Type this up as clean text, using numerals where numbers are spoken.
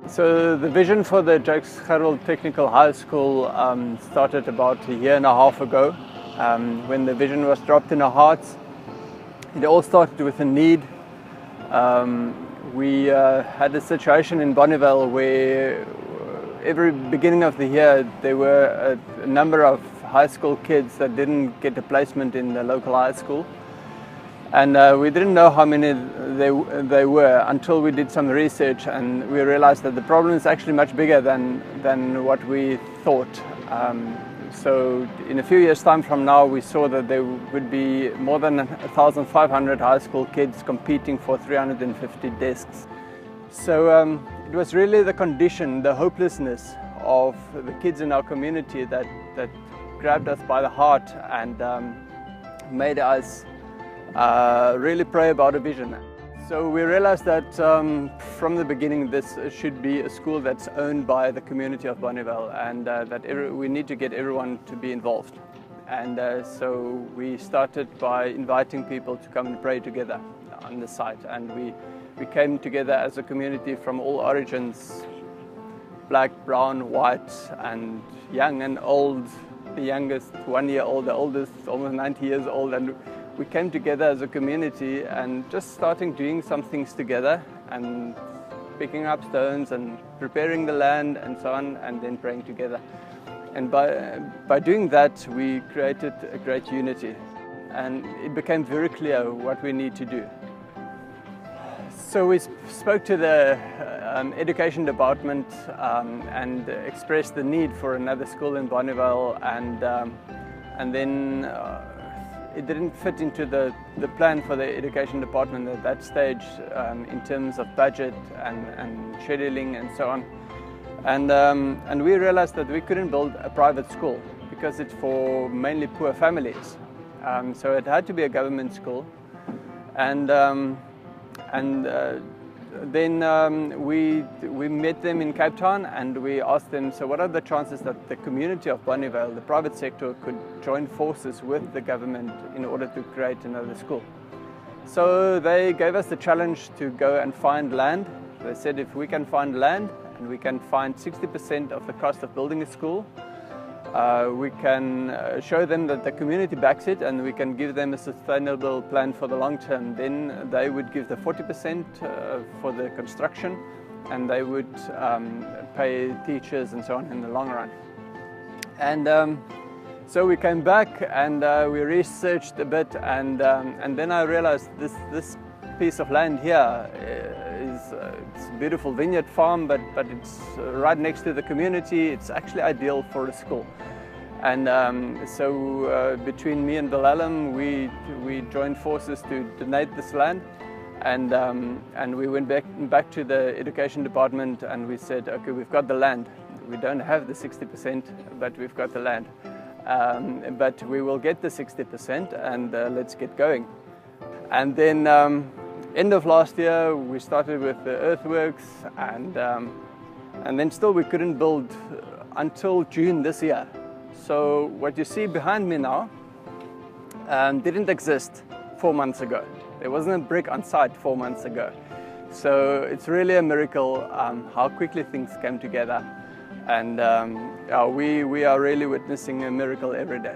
So the vision for the Gerwel Technical High School started about a year and a half ago. When the vision was dropped in our hearts, it all started with a need. We had a situation in Bonneville where every beginning of the year there were a number of high school kids that didn't get a placement in the local high school. And we didn't know how many they were until we did some research, and we realized that the problem is actually much bigger than what we thought. So in a few years' time from now, we saw that there would be more than 1,500 high school kids competing for 350 desks. So it was really the condition, the hopelessness of the kids in our community that grabbed us by the heart and made us really pray about a vision. So we realized that from the beginning this should be a school that's owned by the community of Bonneville, and that we need to get everyone to be involved. And so we started by inviting people to come and pray together on the site, and we came together as a community from all origins, black, brown, white, and young and old, the youngest 1 year old, the oldest almost 90 years old. And we came together as a community and just starting doing some things together and picking up stones and preparing the land and so on, and then praying together. And by doing that, we created a great unity, and it became very clear what we need to do. So we spoke to the education department and expressed the need for another school in Bonneville, and then it didn't fit into the plan for the education department at that stage in terms of budget and scheduling and so on. And we realized that we couldn't build a private school because it's for mainly poor families. So it had to be a government school. Then we met them in Cape Town, and we asked them, so what are the chances that the community of Bonneville, the private sector, could join forces with the government in order to create another school? So they gave us the challenge to go and find land. They said if we can find land and we can find 60% of the cost of building a school, we can show them that the community backs it, and we can give them a sustainable plan for the long term. Then they would give the 40% for the construction, and they would pay teachers and so on in the long run. And so we came back and we researched a bit, and then I realized this piece of land here it's a beautiful vineyard farm, but it's right next to the community. It's actually ideal for a school. And so between me and Bilalem, we joined forces to donate this land, and we went back to the education department, and we said, okay, we've got the land. We don't have the 60%, but we've got the land. But we will get the 60%, and let's get going. And then end of last year, we started with the earthworks, and then still we couldn't build until June this year. So what you see behind me now didn't exist 4 months ago. There wasn't a brick on site 4 months ago. So it's really a miracle how quickly things came together, and we are really witnessing a miracle every day.